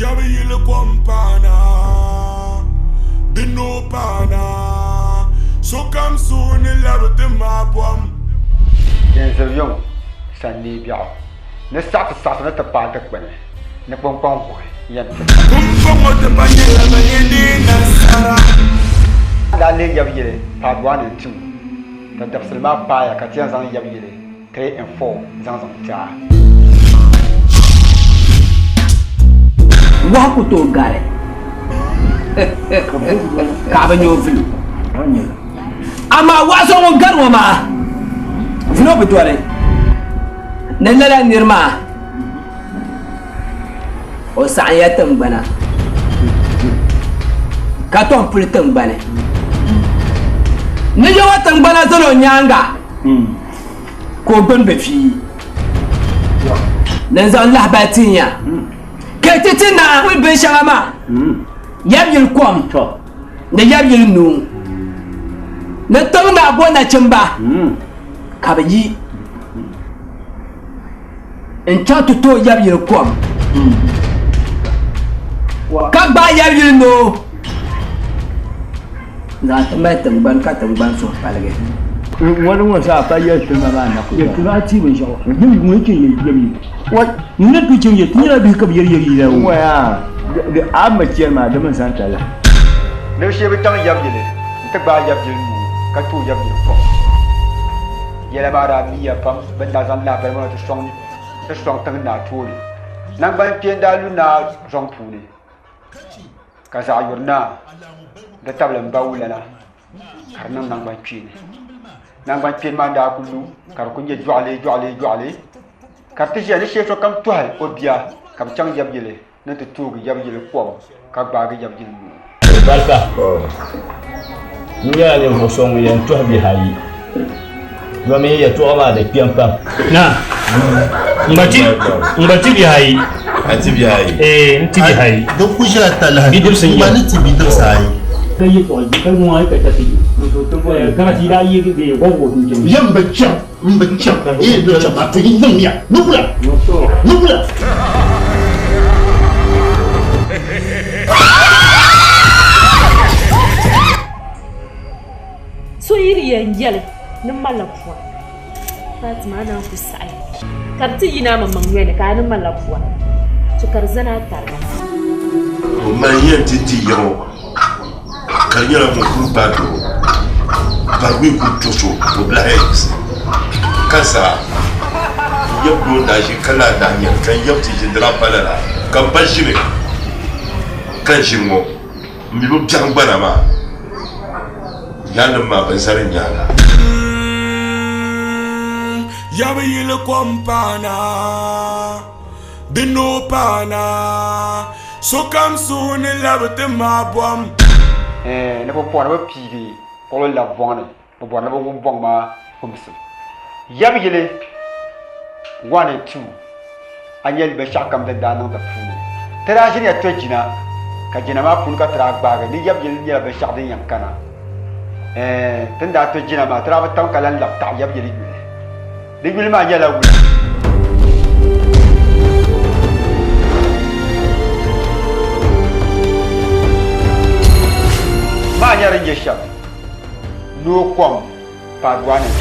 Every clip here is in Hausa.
YAB'YILI kompana, dino pana. So come soon, love the mapom. Yes, a young Sunday Biao. Let's start to start at the part of when the pom boy. Yet, the Banana Sara. that lady YAB'YILI, part 1 and 2. The Silma Pia, Katians on YAB'YILI, 3 and 4, Zans on Jar. Waku to gare. Kabanyo view. Ama waso won garwa ma. Vino bitware. Nalala nirma. O sa'ya tambana. Katon pul tambane. Ni yo tambana zolo nyanga. Ko gon be fi. Nan zan la batinya. Ketitina we be shama. YAB'YILI kom. Ne YAB'YILI nu. Ne tonga bona chimba. Kabayi. En chatu to YAB'YILI kom. Kaba YAB'YILI no. Na tamatam ban katam ban so palage. Wani wasa fa ya tuma ba na ku. Ya tuma ti ban shawa. Yin mu yake yi. What? Ni tu cin ya tira bi ka biyar yari da. Waya. Da amma ce ma da man san tala. Le chef est en YAB'YILI. Tu vas YAB'YILI nous. Quand tu YAB'YILI fort. Y'a la barre mi ya pam. Ben la zan la vraiment te strong tang na tuli. Nang ban pien da luna jong puni. Kaza yurna. Da table mbawula na. Karnam nang ban pien. Nang ban pien manda kulu. Kar kunye jwale. Kartiji ani chef kam toile obia. Kam chang YAB'YILI. Ne te tour YAB'YILI kom. Ka baga YAB'YILI nous. Barka. Ni ya ne mo so mu yan to bi hayi. Yo me ya to ma da pian pam. Na. Mbati bi hayi. Ati bi hayi. Nti bi hayi. Do ku jira tala. Bidir sun Ba ni ti bidir sai. Kai yi to bi kai mu ai ka tafi. Kana ti da yi de go go dun jin. Yan baccan, do ta ba ta yin nan ya. Nubula. So iri yan yale nin malafuwa Fatima na ku sai karti yina mamman wene ka nin malafuwa to karzana tarba O man yan titi yo. Kan yara mo ku ba do. Ba wi ku toso to blacks. Kansa. Yabdo da shi kala da yan kan yabti jindra palala. Kan bashire. Kan shimo. Mi bu jambana ma. Yanin ma ban sarin yana. YAB'YILI kompana, dino pana. So come soon, love the mapom. Ne po pon ba pigi ko la bonne po bon ba bon ma humsu YAB'YILI 1 and 2 anyel be shakam da danan da fune tara shi ya tojina ka jina ma fun ka tara gbaga ni YAB'YILI ya be shakdin yankana tunda tojina ma tara ba tan kalan la ta YAB'YILI ni ma ya la wu ma ya rin shak no kom part 1 and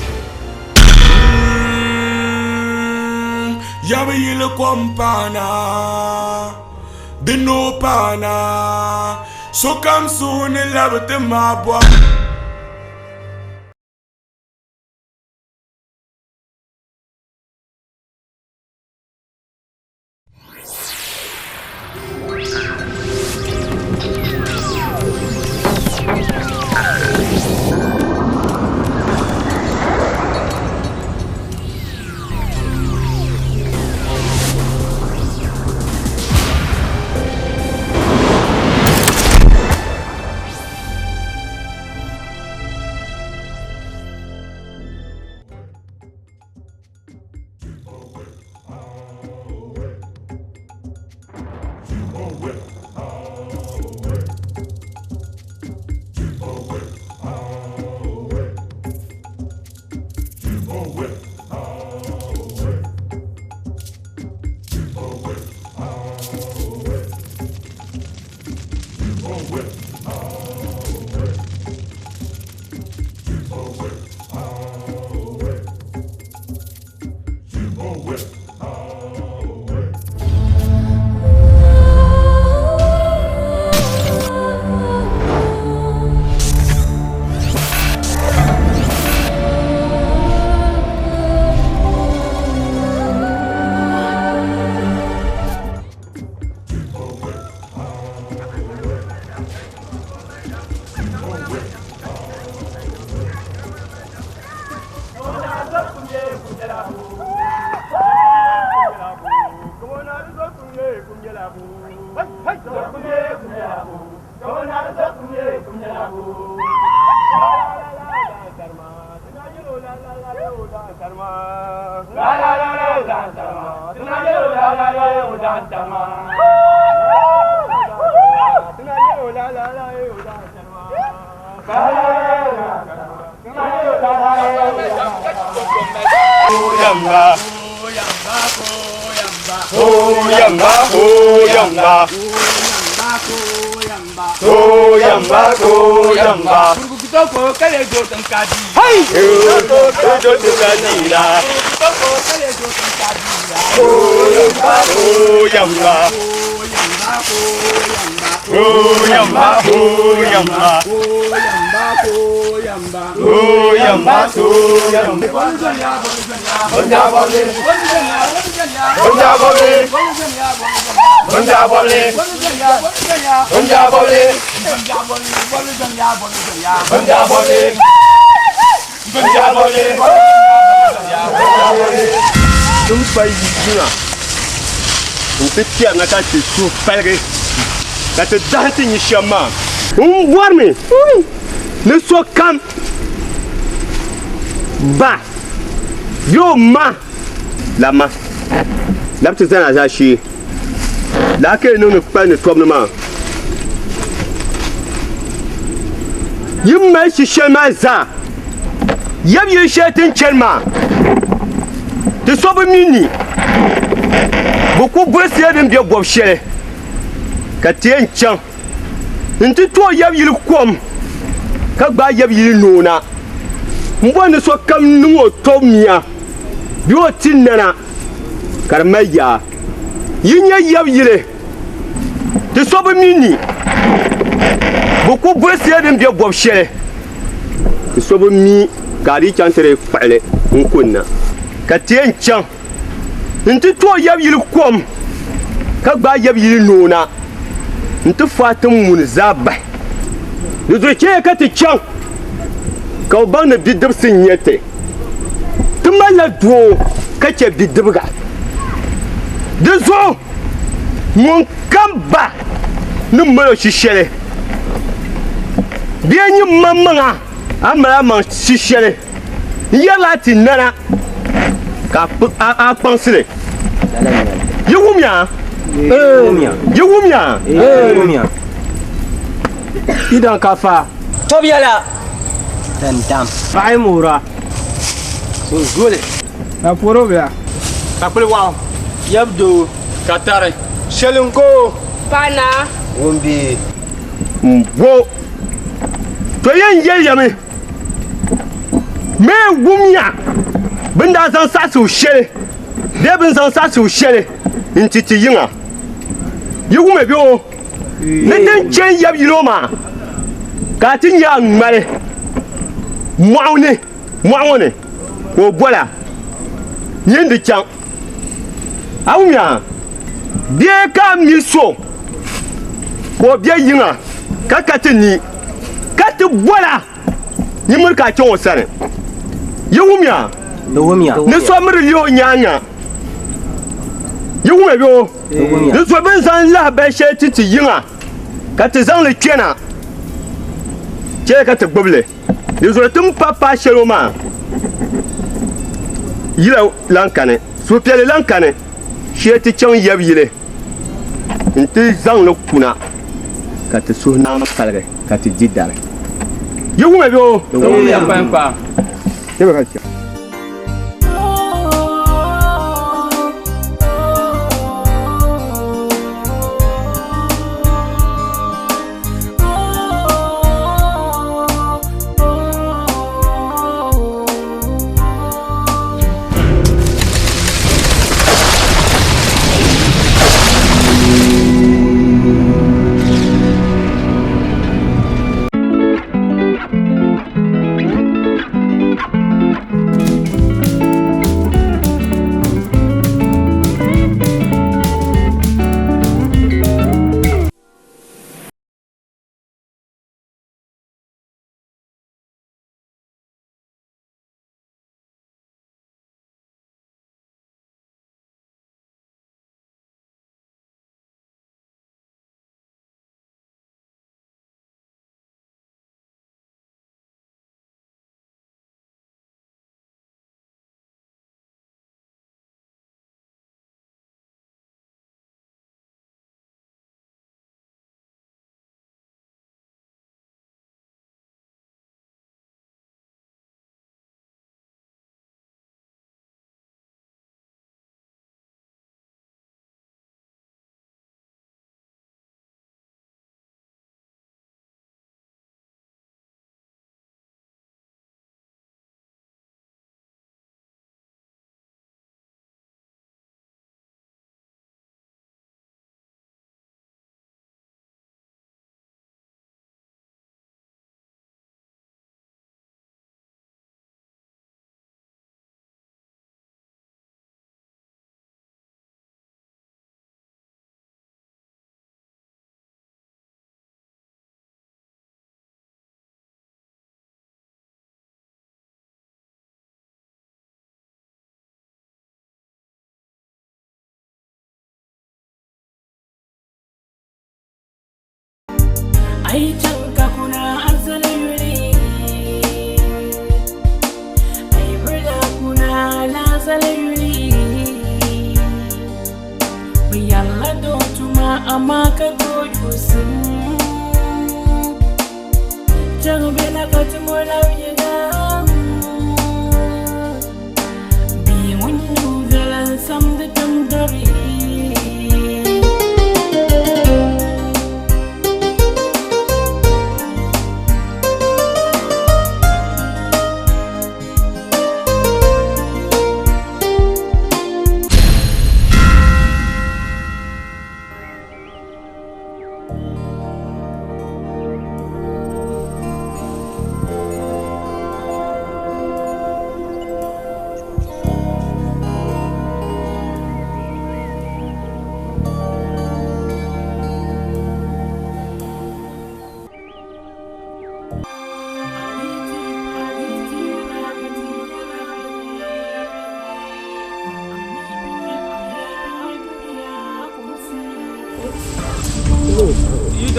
2 YAB'YILI kompana, dino pana. So come soon, love the mapom. Ba yo ma lama la petite zana za shi la ke no ne pa ne tom ma yim ma shi shema za yam ye shetin chelma te so be mini beaucoup bresse dem bi bob shere ka tien chan nti to yam yil kom ka gba yam yil nona mbone so kam nuwo tomia biwo tinana karmaya yinya yabire te so be mini beaucoup bresse dem bi bob shere te so be mi gari chantere fale nkunna ka tien chan nti to yabire kom ka gba yabire nona nti fatum mun zaba do ke ka te chan ka ba na bidib sin yete tumala do ka ke bidibga de zo mun kamba ni malo shishele bienyi mamanga amara man shishele yala tinana ka a pensele yugumya yugumya idan kafa Tobiala. Tendam. Vai mura. So zole. Na porobia. Kapule wa. Yabdo katare. Shelunko. Pana. Umbi. Mbo. To yen yame. Me gumya. Benda zan sa su shele. Debin zan sa su shele. Intiti yinga. Yugume bio. Neden chen yab yiloma. Katin ya ngmare. Mwaone. Ko bola. Yende chan. Awumya. Bie ka miso. Ko bie yinga. Ka katini. Kati bola. Yimur ka chon sare. Yewumya. Ne so amri liyo nyanya. Yewume bio. Ne so ben san la ba she titi yinga. Kati zan le twena. Che ka te gboble. Yezo tum papa sheloma. Yila lankane. So piele lankane. Sheti chon yabile. Inti zan le kuna. Ka te so na kalre. Ka te didare. Yewume bio. Yewume pampa. Tebe ka tia.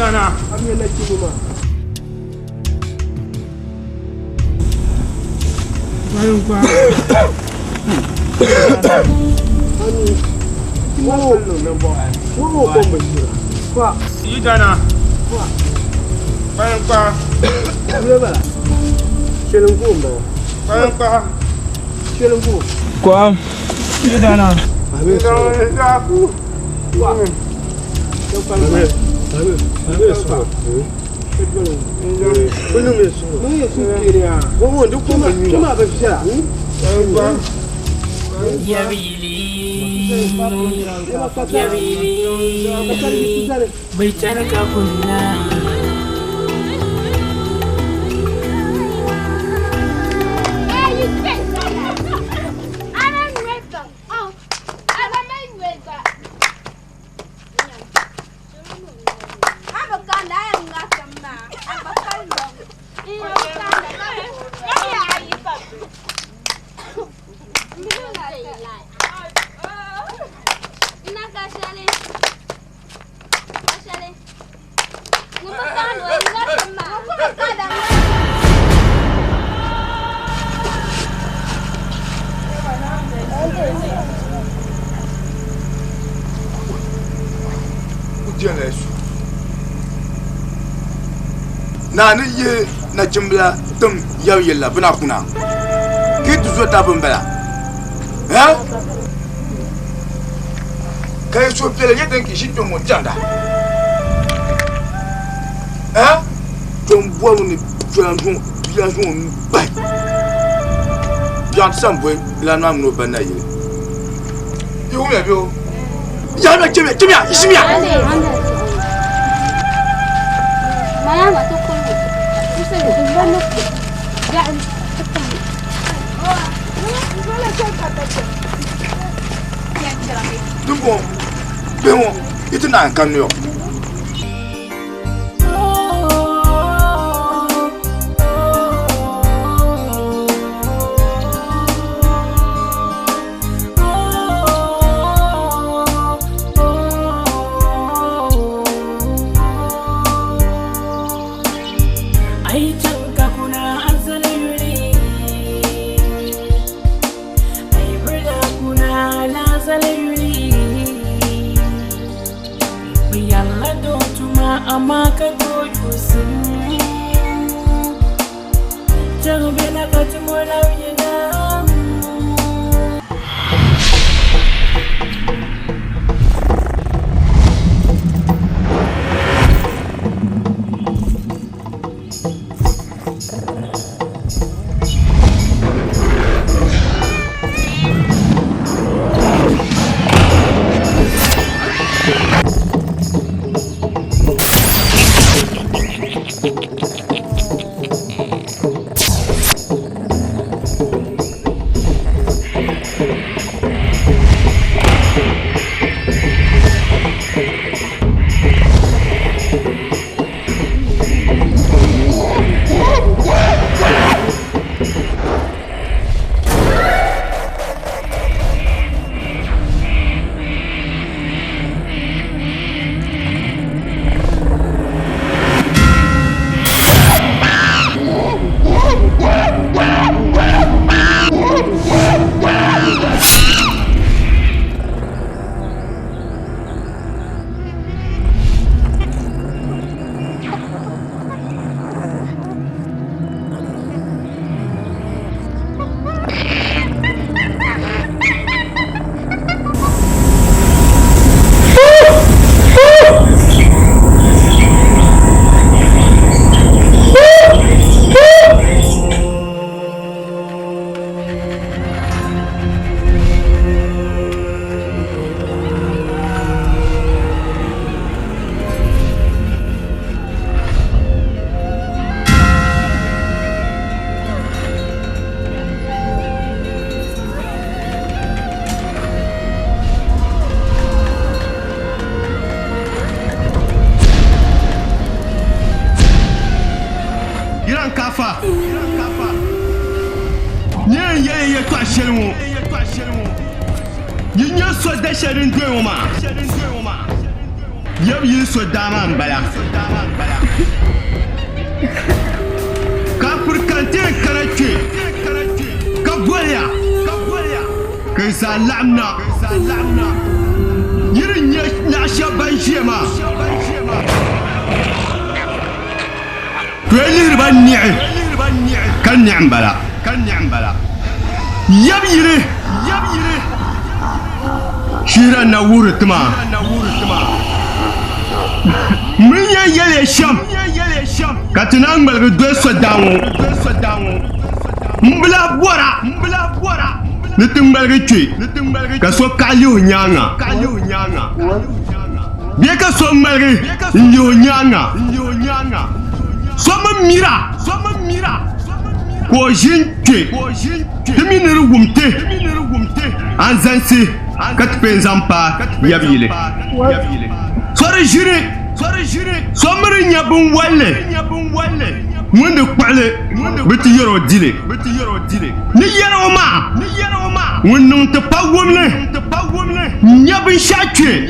Dana. I'm going to let you go. Nani ye na jimbla tum YAB'YILI bana kuna kitu zota bumbala ha kai so pele yeden ki shito mo janda ha tom bo ni villageon bay bien samboy la na no bana ye yo me bio ya na kimia ishimia Dungo, bemo, itu nak kanyo. Ye to shelmu. Yinya so da sherin doyo ma. Yab'yili so dama mbala. Ka furkante karache. Ka bolya. Ka sa lamna. Yirin ya na shaban shema. Twelir ban ni'i. Kan ni'am bala. Yab'yili. Shira na wurutma. Mun yele sham. Katina ngalga do so dawo. Mbla bora. Nitimbalga twi. Ka so kalio nyanga. Bie ka so malga nyo nyanga. So mira. Ko jinte. Timiniru gumte. Anzansi kat penzampa yab'yili. Sore jire. Somri nyabun walle. Munde kwale biti yoro dile. Ni yero ma. Wonnung te pawomle. Nyabun shachwe.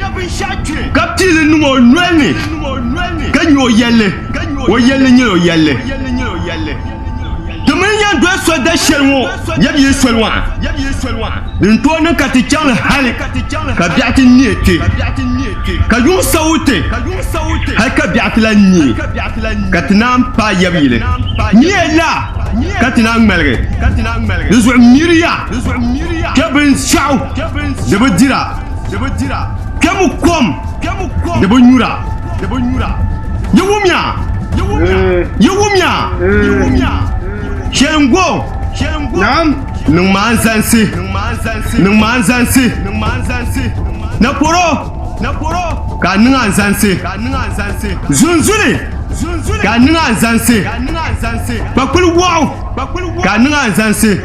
Kaptile numo nwene. Kanyo yelle. O yelle nyelo yelle. Tumenya do so da shelwo. Yab'yili solwa. Ntone katichang hali. Ka biati niete. Ka yun saute. Ka biati la ni. Katinam pa yab'yili. Niela. Katinam melge. Zo miriya. Kebin shaw. Debo dira. Kemu kom. Debo nyura. Yewumya. Shelgo. Nam. Nung manzansi. Naporo. Ka nunganzansi. Zunzuli. Ka nunganzansi. Bakul wow. Ka nunganzansi.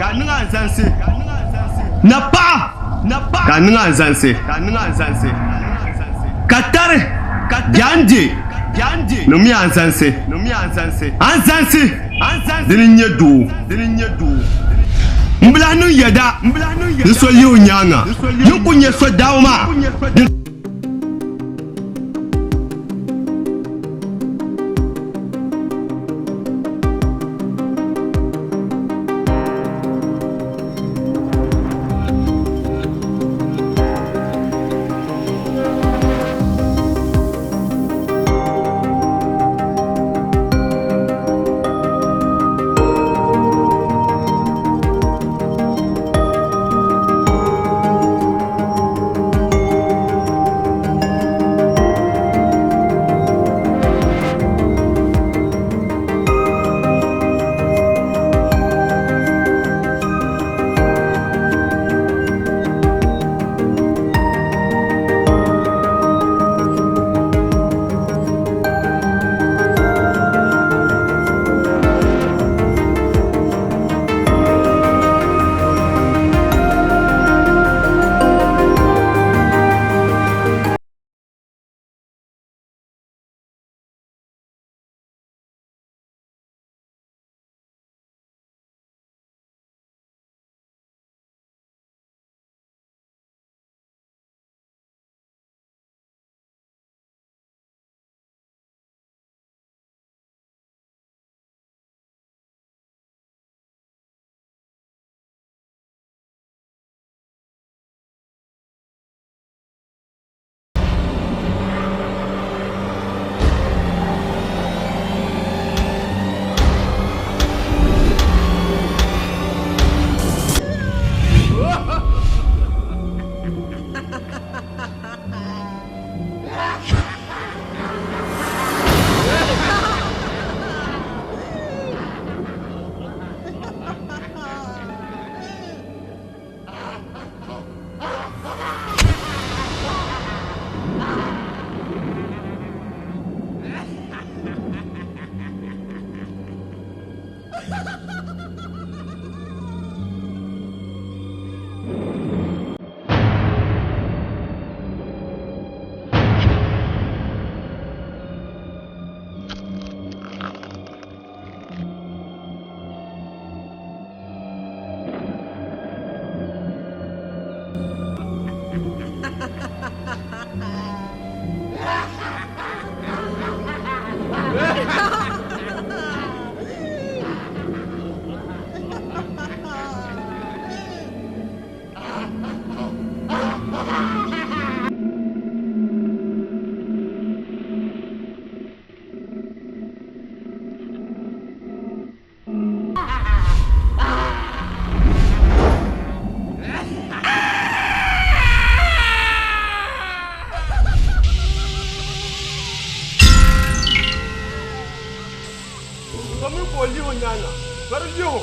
Napa. Ka nunganzansi. Katare. Gandi. Numi anzansi. Dini nyedu. Mbla nu yada. Niso liu nyanga. Yukunye so dauma. mi ko liho nyana. Bar liho.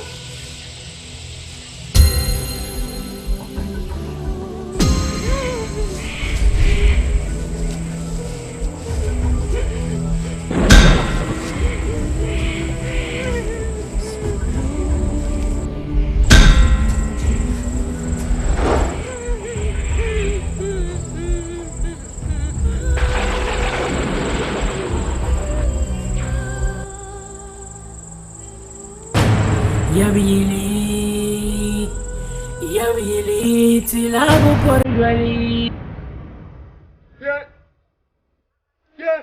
YAB'YILI, YAB'YILI, tilabu porgali. Yeah. Yeah.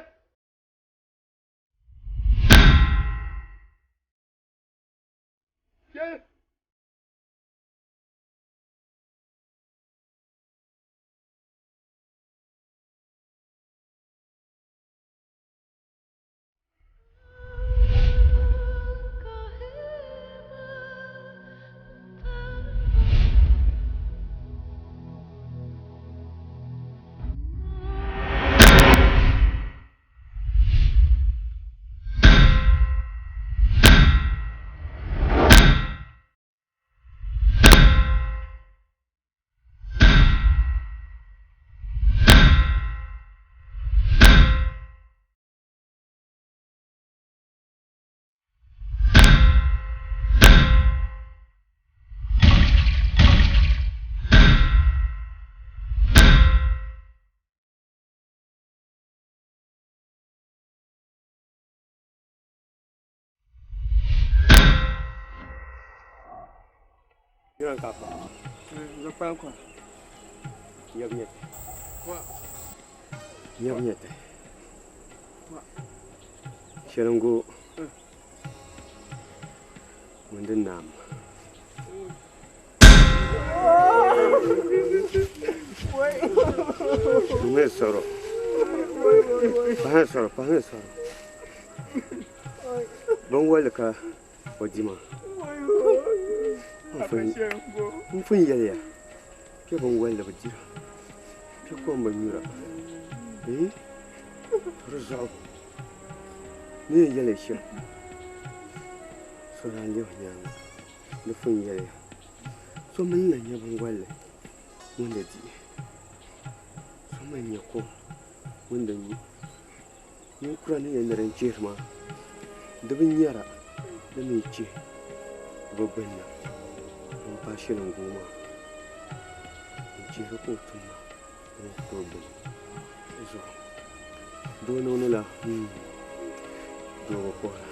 Yeah. Yang apa? Lepas kau. Ya punya. Wah. Ya punya. Shalonggo. Mending nam. Mesoro. Bahasoro. Bangwalka ojima. Mfun yaya. Ke bangwalka bajira. Ke ko manyura. Rezao. Ni yale shi. So ran yo nyang. Ni fun yaya. So mun nan ya bangwalka. Wanda ji. So man ya ko. Wanda ni. Ni kura ne yana ran jirma. Dubin yara da mai ce babban nan mun fashi nan goma in ce rikotun ma wani kurban izo dono nula dogo kora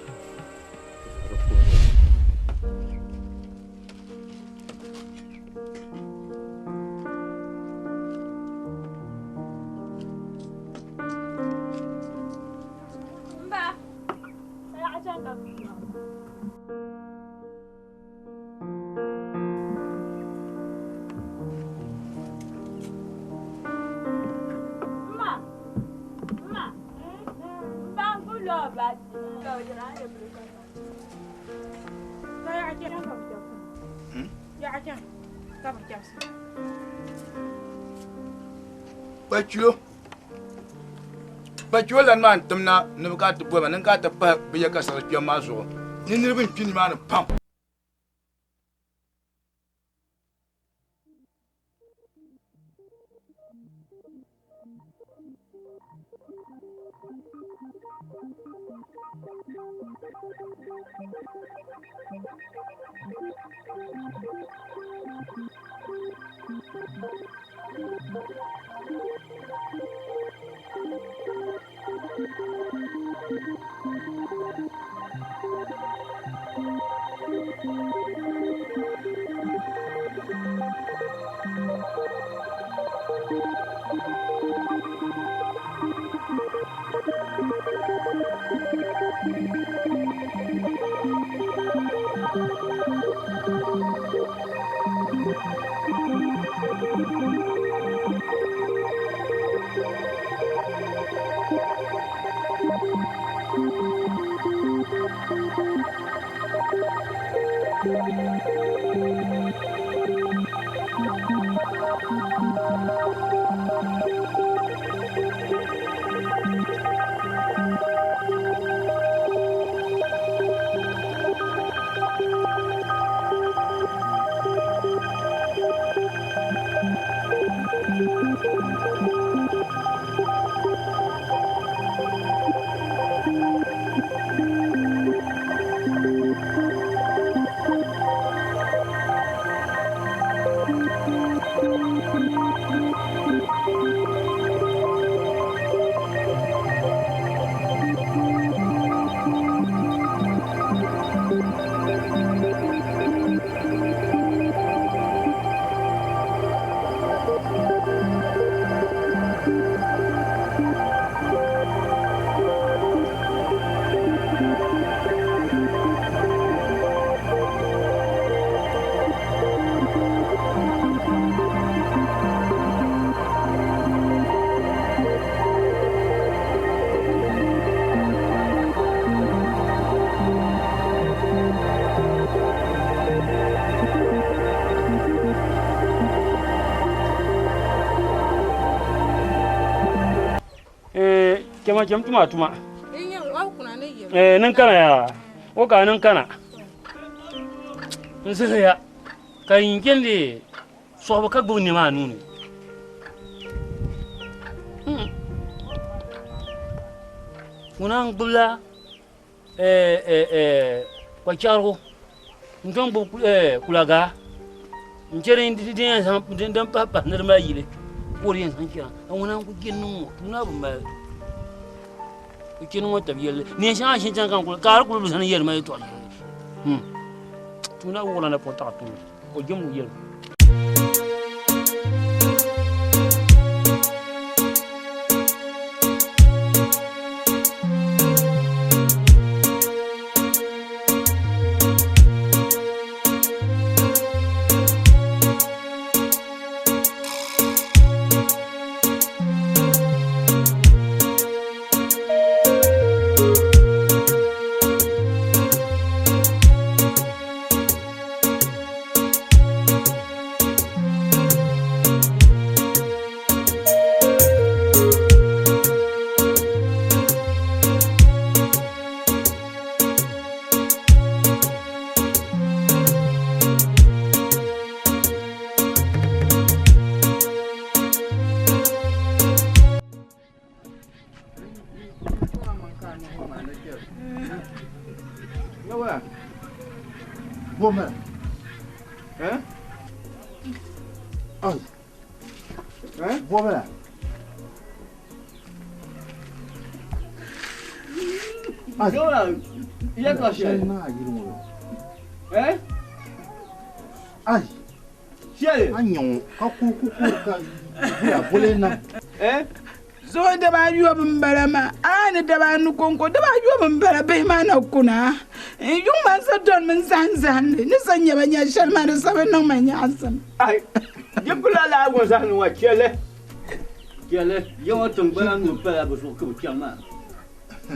Bacho lan man tumna nuka to boma nan ka ta pa biya ka sa piya maso ni niribin pini man pam chama tuma. Nan kana ya. O ka nan kana. Nsese ya. Ka yingende so ba ka gbo ni ma nunu. Unang bula kwa charo. Ndong bu kulaga. Njere ndi ndi san ndam papa nirma yile. Oriyan san kira. Unang ku ginu tuna bu ma. Kinu wata biyele. Ni sha shin jan kan kar ku san yel ma to. Tuna wala na pota tu. O gemu yel. Woman. Eh? Oh. Eh? Woman. Ya ka shi. Eh? Ai. Shi. Anyo ka ku ka ya bolena. Eh? Zo da ba yuwa bambara ma ana da ba nu konko da ba yuwa bambara bai ma na kuna yung man sa don man zan ni sanya banya shal ma da saban nan man ya asan Ai je kula la go zan wa kele yo tun bala no pala bo so ko kyama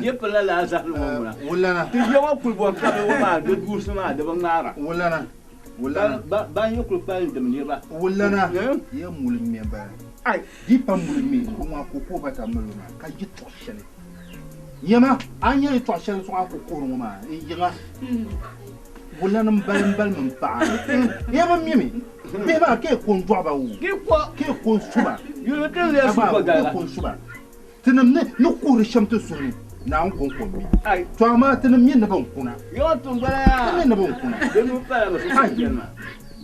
je kula la zan wa mura wallana ti je wa kul bo ka wa ma da gusuma da ban ngara wallana ba yo kul pa da mini ba wallana ya mulin me ba ai di pamulmi kuma ko bata muluma ka ji to shele yama anya to shele so ko ko ma yinga wala nam bal mun pa yama mimi be ba ke ko ndo ba wu ke ko suba yo ke le suba ga ko suba tinam ne no ko rishamto sunu na ko ko mi ai to ma tinam yin na ban kuna yo tun bala ya na ban kuna de no pa ba so yema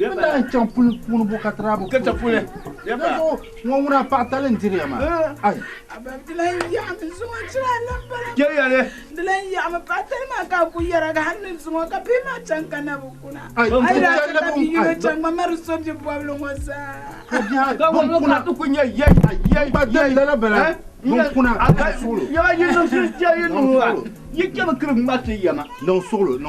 Benda champul pun buka trabu. Kata pule. Ya ba. Ngomura patalen tiri ama. Ai. Ababdilan ya mizunga chira lambara. Ke ya le. Dilan ya ma patal ma ka ku yara ga hannun zunga ka pe ma chanka na bukuna. Ai da ka bi yule chang ma mar so je bwablo ngosa. Ka wono ka tu kunya ye ba dan la bala. Bukuna aka solo. Ya ye no si ya ye no wa. Ye ke ma krum ma te yama. Non solo.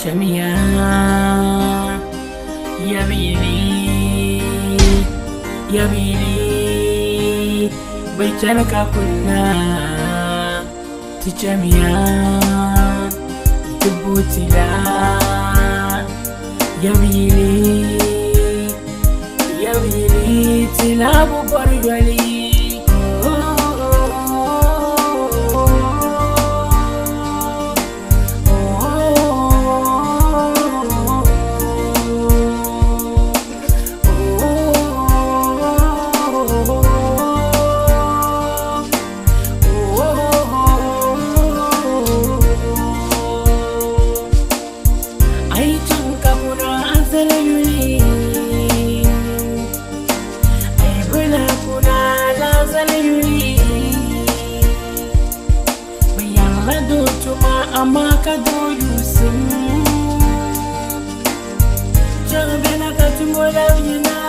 Jamia yabili bai talaka kunna ti jamia tubutila yabili tilabu borgali azala yuli Aibula kuna azala yuli Bayala do tuma amaka do yusim Jabena katimola yina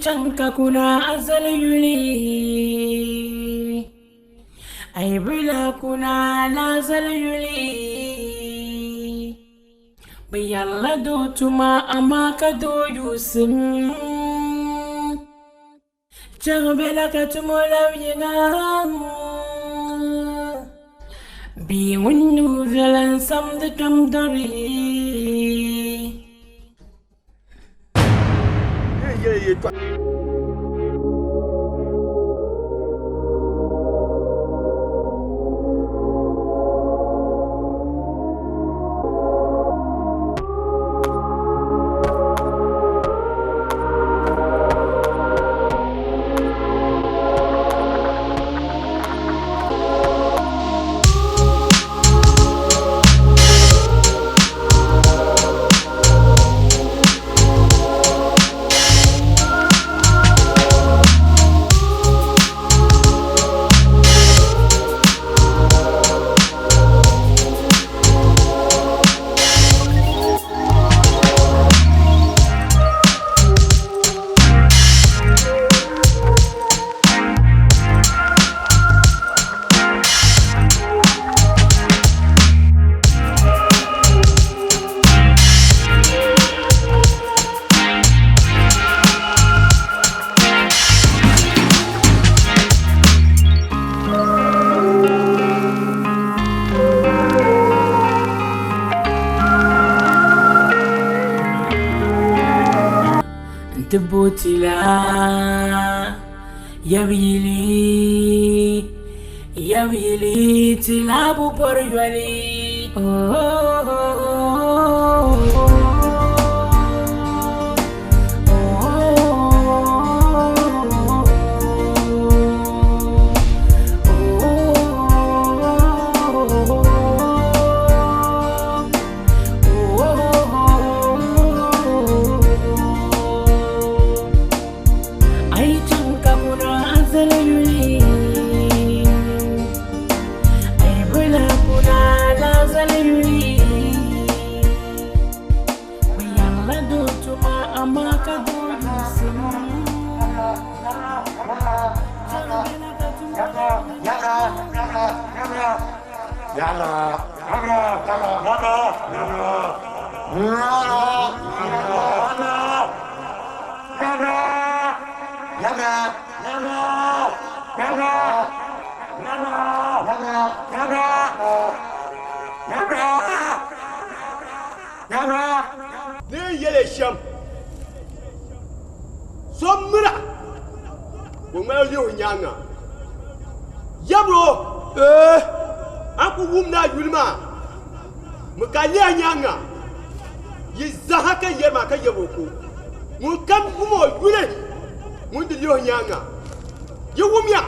Chanka kuna azal yuli Aibula kuna lazal yuli Bayalla do tuma amaka do yusim Jambela katumola yina Bi wunu velan sam de kamdari tebotila YAB'YILI tilabu porjwali Aku wumna yulma mukalia nyanga yizahaka yema ka yeboku mukam gumo yule mundi yo nyanga yewumya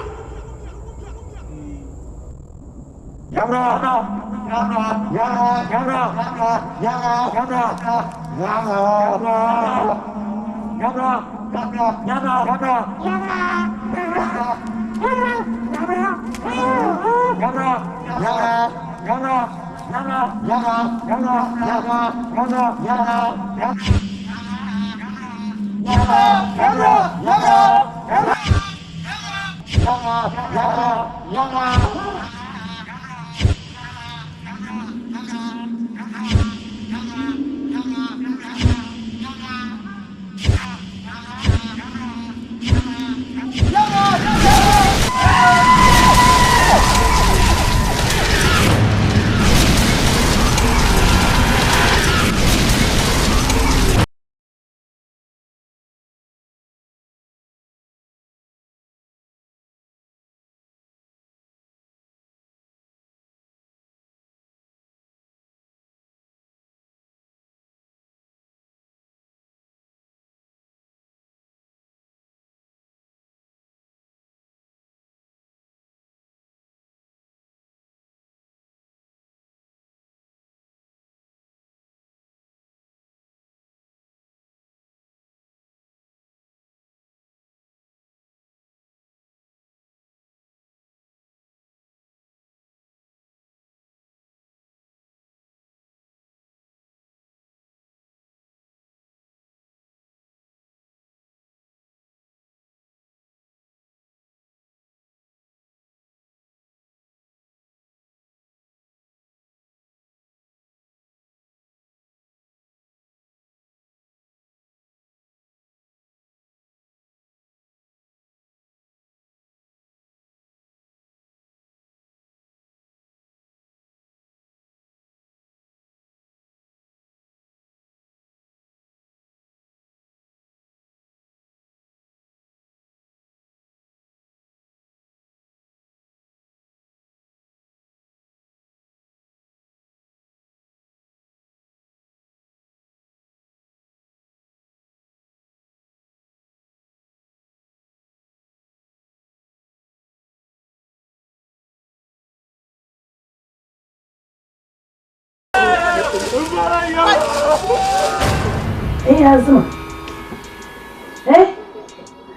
Azuma.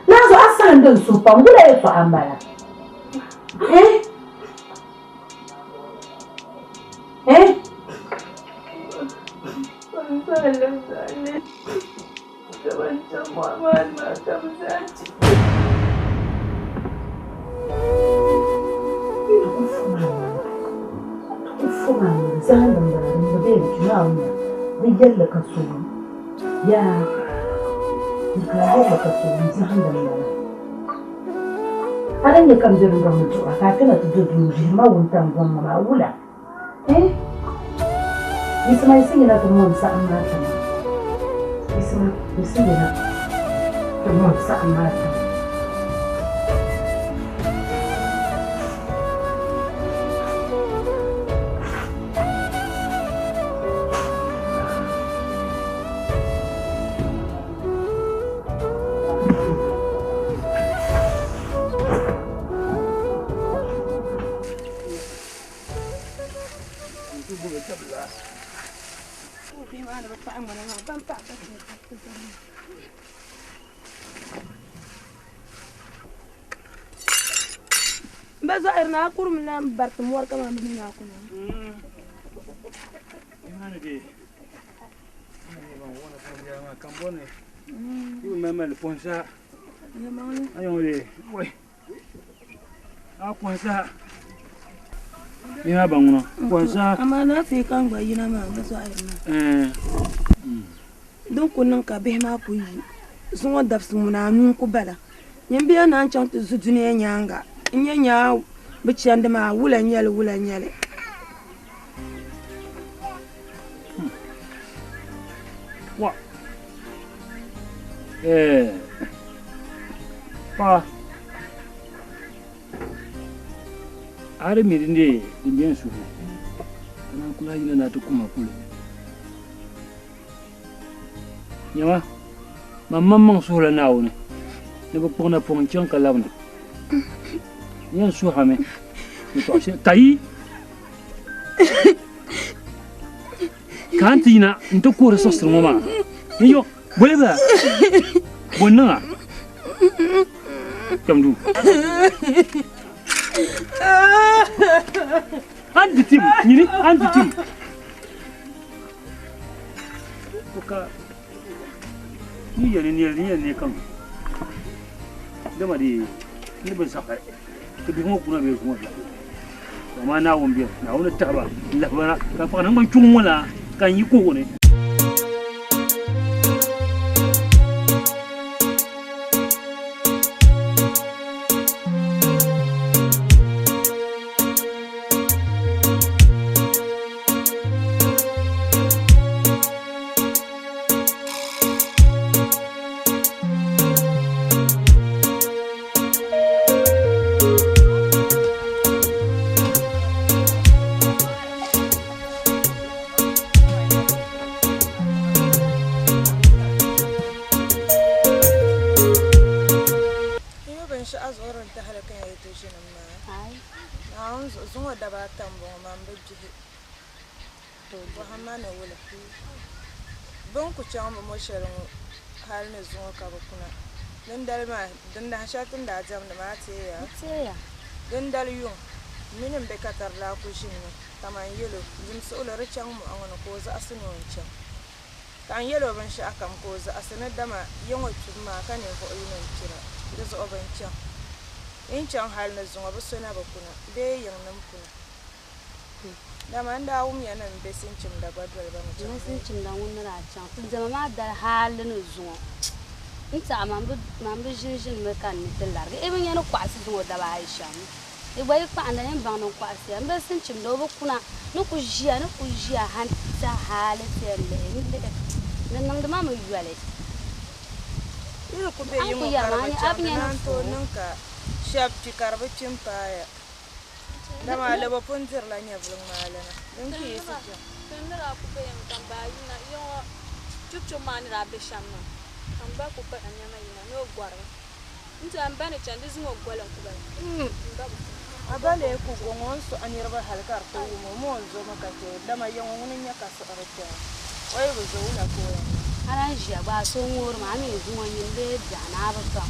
Nazo asando nsupa ngula yetu ambala. Ya, ada ni kam jerung kamu tu, kakak nak tu dulu jima untang buang mama ula. Isma isi nak tu mon sa amat. Isma isi nak. Tunggu sama tu. Bazo erna akur mina bartu mor kama mina akuna. Imana de. Wana kwa kambone. Yu mama le ponsa. Yamani. Ayo de. Wai. Akwansa. Ina banguna. Kwansa. Amana fi kan gwa yina ma bazo erna. Don kunan ka be ma puyi. Zunwa dafsu muna nun ku bala. Nyambiya na chant zudune nyanga. Nyanya bichande ma wula nyale. Wa. Pa. Are mirinde dimbiyan su. Kana kula yina na to kuma kula. Nyama. Mamman sola nawo ne. Ne ba pona pon chan kalawne. Yan su hame. To se tai. Kantina into kura sosro mama. Yo, boleh Bona. Kamdu. Anditim, ini anditim. Oka. Ni ya kam. Dama di ni ban sakai. To bi mo kuna be kuma. Amma na won biya, na wona taba. La bana ka fa nan ban cun wala kan yi ko ne. Halne zuwa ka kuna dan dalma dan da hashatun da jam da mate ya dan yun minin be katar la ku shin taman yelo jim so la rachan mu an ko za asunu wancan kan yelo ban shi akam ko za asana dama yanwa tuma kanin ko yunan kira da zo bancan in can halne zuwa ba sona ba kuna be yan nan kuna dama nda wumi yana be sincim da gwadwal ba mu sincim da wani na can zama ma da halin zuwa inta mambu jinjin me kan ni telarga even yana kwasi zuwa da ba Aisha e bai fa anda yan ban non kwasi an be sincim da ba kuna ni ku jiya han ta halin telle ni de nan da mamu yuale ni ku be yin mu karba to ninka shap ti karba cimpaya dama lebo puntir la nyavlung malana dunki yesija tendera ku be en kamba yina yo chuchu mani ra be shamno kamba ku pe anyama yina no gwara nti ambane chandi zingo gwala ku ba abale ku gongon so anirba halkar ko mo monzo makate dama yon ngunin nyaka so arata oyi buzo una ko ala jia ba so ngor ma mi zuwa yinde dana ba ta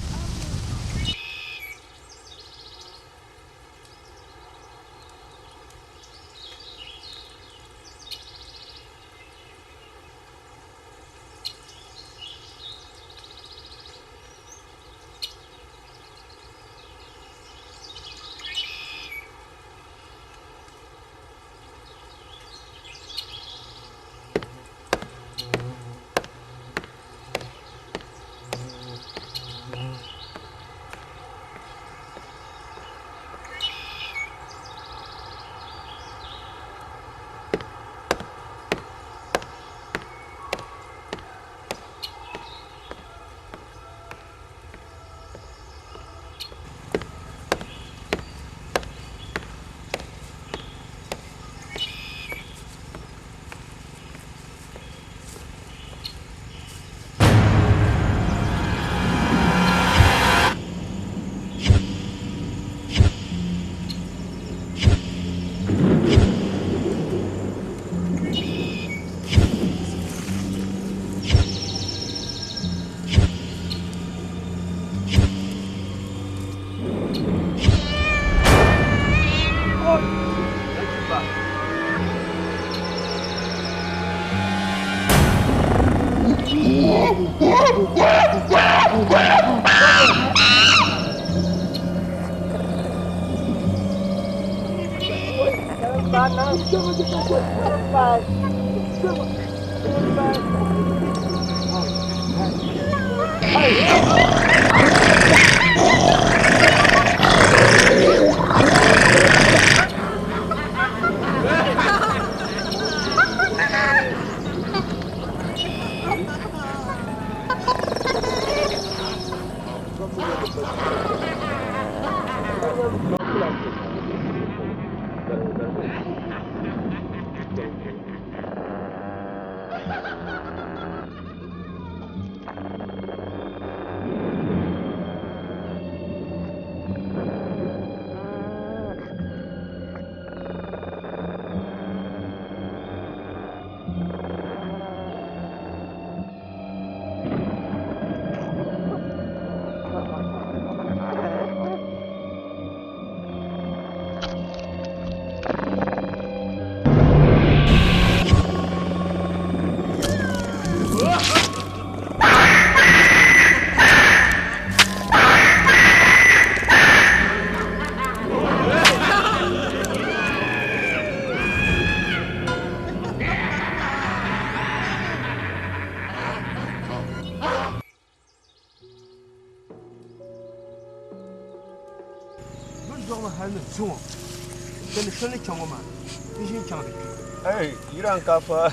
Hey, you don't cover.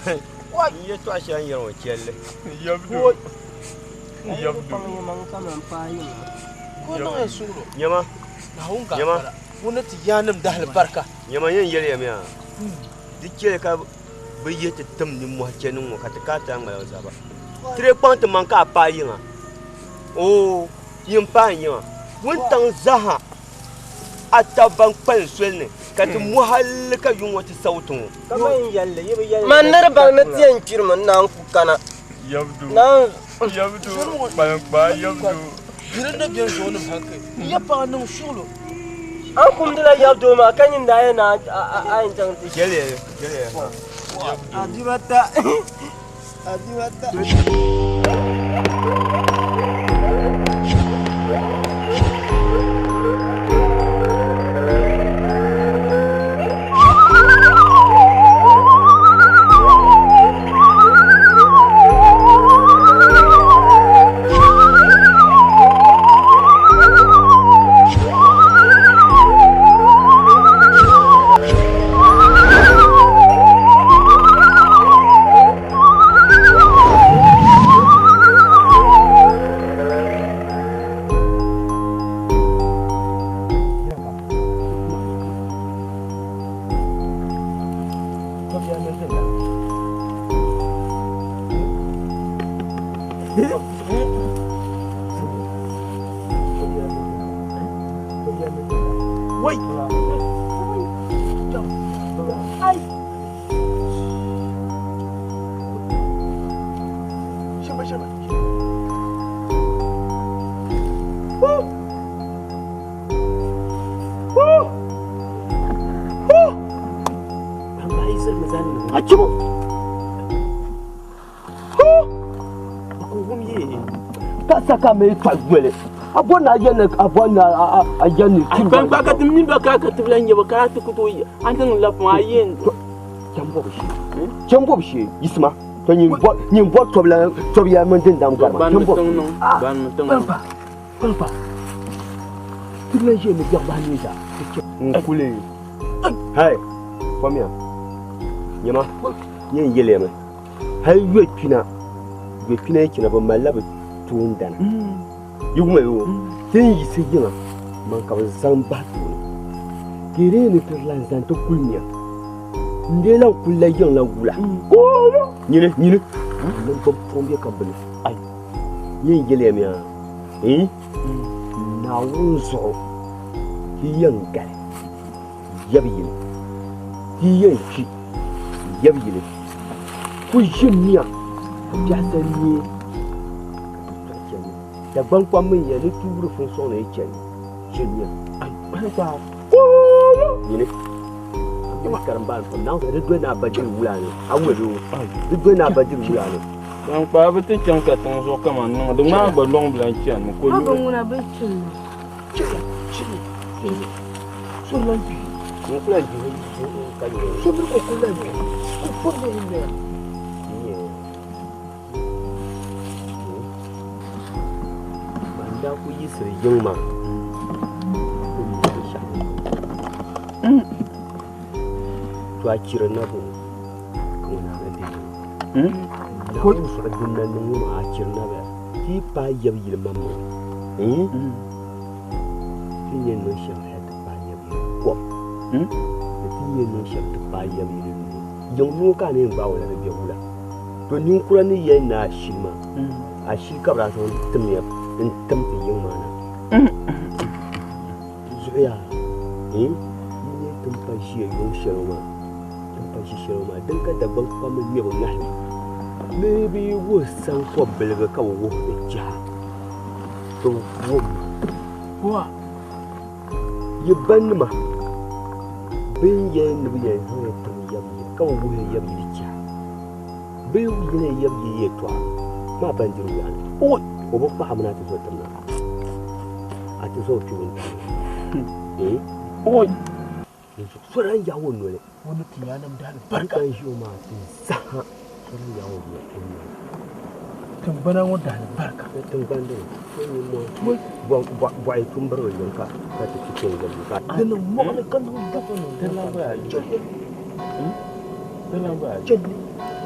What? You're trying your own jelly. Yabdu. Yama. Yama. Wouldn't Yanam Dal Barka? Yama Yelia. The Jelka be yet a tum the Mohachenum Katakata and Malazaba. 3 points manka paying. Oh, Yim Panya. 1 Zaha. Ataban Penswell. Kat muhalka yung wati sautu. Mandar bang na tiyan kirman na ang kukana. Yabdu. Na yabdu. Ba yabdu. Giranda biyan zonu hanke. Yapa nung shulo. Ang kumdila yabdu ma kanyin daya na ayin tang ti. Gele. Adibata. Adibata. Kame twagwele abona yana abona ayani kimba baka timimba kaka tibulanye bakati kutoyi antan lapma yen jambo bishi isma to nyimbo tobya menden dam gama jambo ban palpa tibulanye me jabani ja kule hay famia nyama yen yeleme hay wepina yake na ba malaba tundana yuguma yo tin yi sejina man ka zamba kire ni terlan zanto kulnya ndela kulla yin la gula nyine nan ba pombe ka bele ai yin gele mi na wunzo kiyan gal yabiyili kiyan ki yabiyili ku jinniya ya sani Dagbon kwamin ya ni turu fonction na yake jenya ai ba yini ni karamba fa na da dwe na bajir wula ne an wado dwe na bajir wula ne Bang pa betul cangkat tong so kaman nang dengar balong belancan ko. Apa nguna becun? So lagi. Ko lagi kan. So ko lagi. Ko boleh. Banda ku yi sir yingma. To akira na bo. Ko na ga ko su adunna nungu ma akira na ba. Ki pa YAB'YILI mamma. Tinye no sha head pa YAB'YILI ko. Tinye no sha pa YAB'YILI. Yong ka ne ba wala be wula. To nin kura ni ye na shima. A shi ka ba so tumye in tamti yin mana. Zuya. Ni tumpa shi yong sharoma. Tumpa shi sharoma dan ka da ban fa mun ne ban nahi. Maybe wo san ko belga ka wo be ja. To wo. Wa. Ye ban ma. Bin ye ni bi ye ho to YAB'YILI ka wo YAB'YILI ja. Bin ye YAB'YILI ye to. Ma ban jiru ya. Oi, ko ba fa amna ta so tamna. A ta so ki won. Oi. So ran ya won no le. Wani tiyanan da barka shi ma tin sa. So ya won ne. Tambana wanda barka. Tamban da. Wai tun bar wajen ka ta cikin gari ka. Dan mu ne kan da ko ne. Dan la ba jin. Dan la ba jin.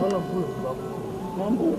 Wala bu ba. Mambo.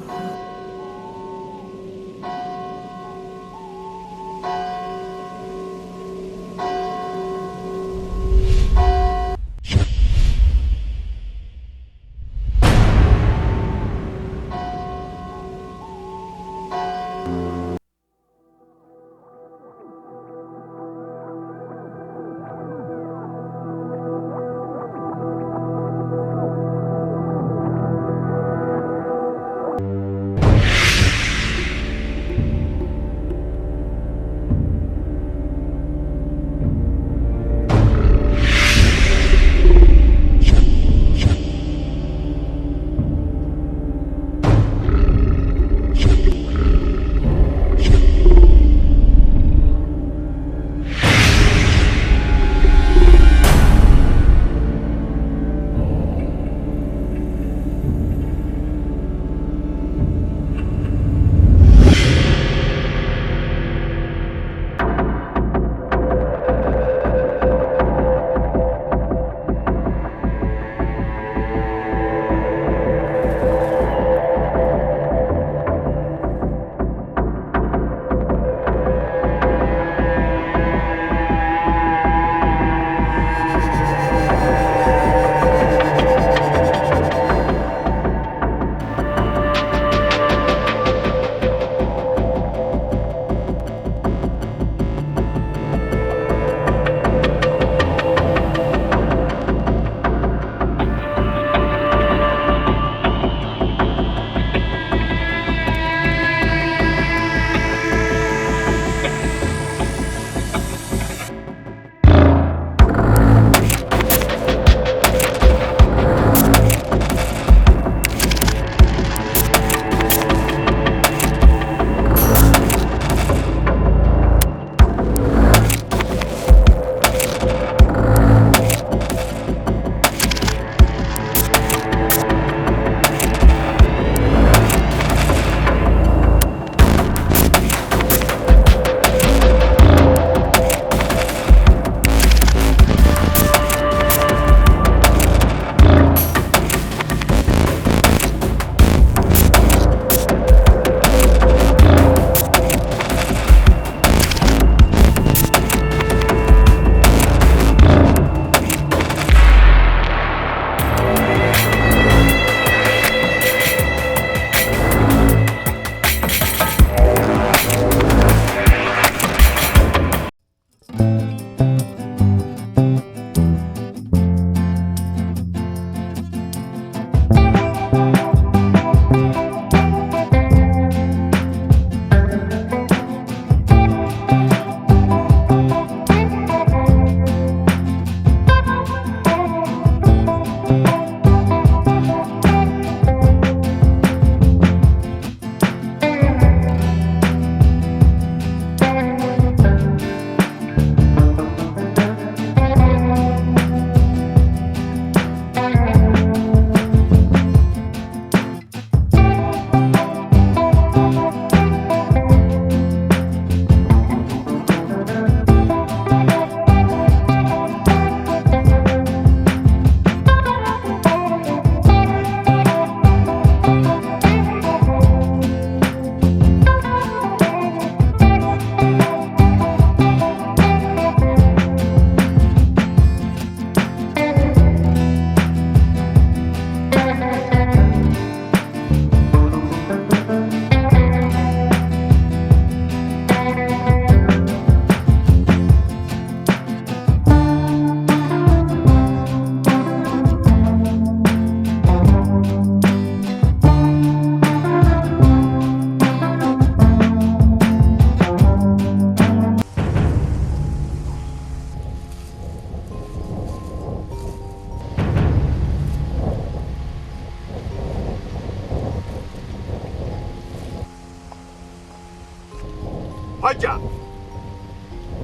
Hoja.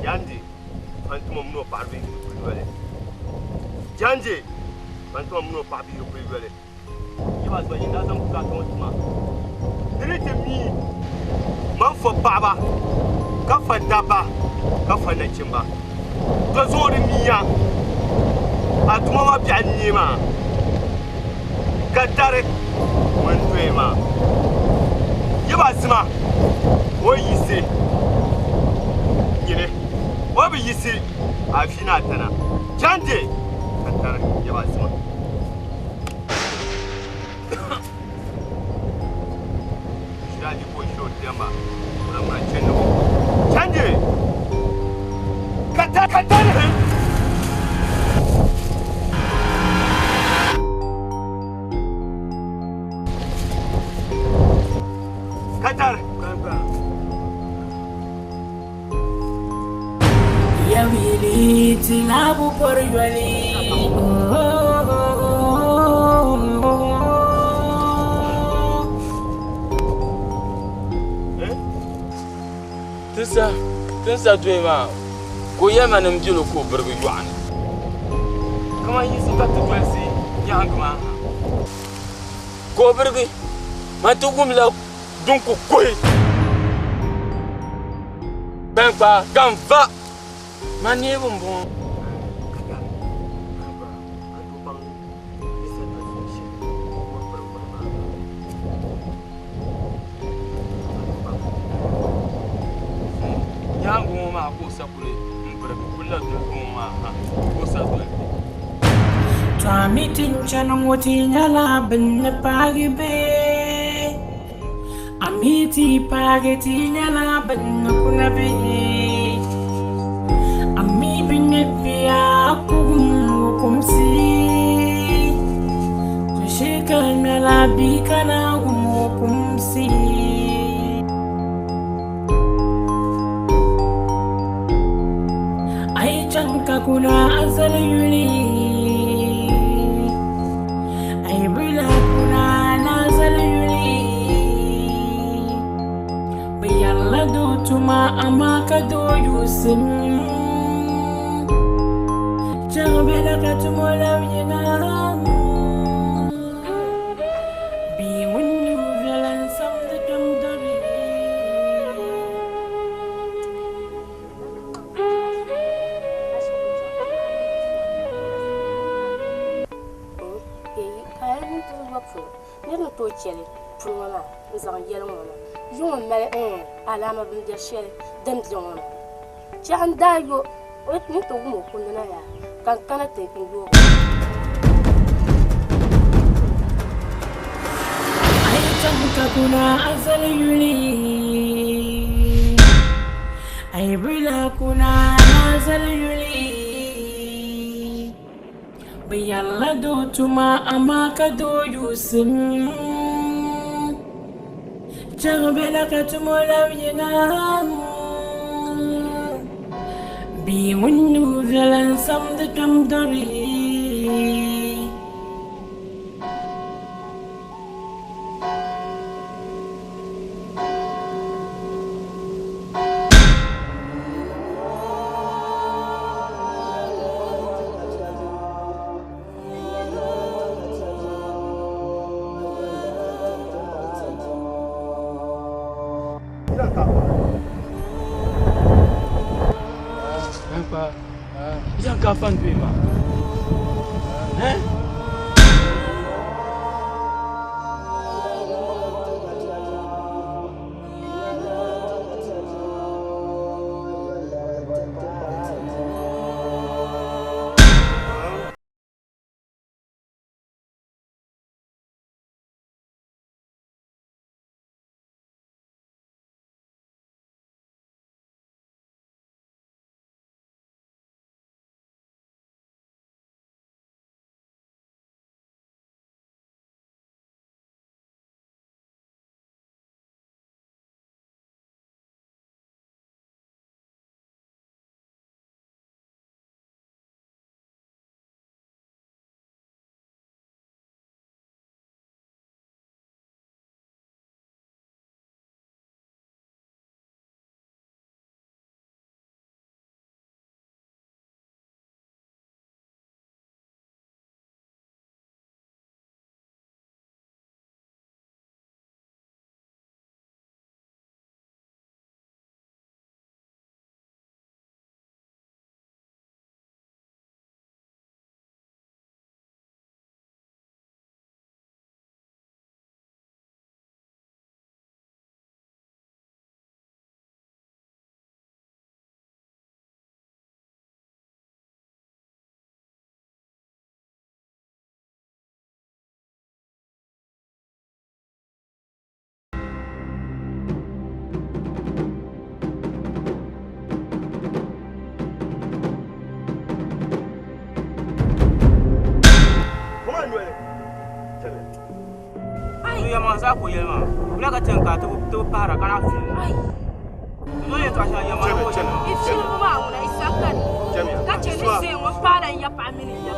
Yandi. Fantum no parvi kulwele. Janje. Fantum no parvi kulwele. Yiba zo yin da zan ku ka ton tuma. Direte mi. Man fo baba. Ka fa daba. Ka fa na chimba. To zo ri miya. Atuma ma bi anyima. Ka dare. Wan tuema. Yiba sima. O yise. Yine. O bi yise. Afina tana. Jande. Ka dare. Yiba sima. Shadi ko sho tema. Ura chendo. Jande. Ka dare. Qatar. YAB'YILI tilabu por YAB'YILI. Tinsa doima ko yema nam jilo ko burgu yuan. Kama yisi ka to kwasi yangma. Ko burgu ma to gumla dunku koi. Ben pa kan va. Mani bumbum. Yangu ma ko sakure mburgu kullu dunku ma ha ko sakure. Twamitin chanongoti nyala bin pagi be. Amiti pageti nyala bin kuna be. Ami binepia kumsi. Tushika nyala bikana kumsi. Ai chanka kuna azali yuli. Ai bila kuna nazali yuli. Biyalla do tuma amaka do yusim. Jabela katumola yena. Be when you realize something don't do it. Never to Chile, Pruna, is on yellow. You and Mary Alama bin the shell, them John. Jan Dago, what need to walk on the Naya, can take you. Kuna azali yuli. Ai bila kuna azali yuli. Biyalla do tuma amaka do yusim. Jabela katumola yena. Be when you realize something don't do it. Jangan kafan tu ma. ma za ko yelma bla ka tan ka to para kana fi no ye to asha ya ma ko ifshin ma wona isakan ka ce ni sai wa para ya pa mini ya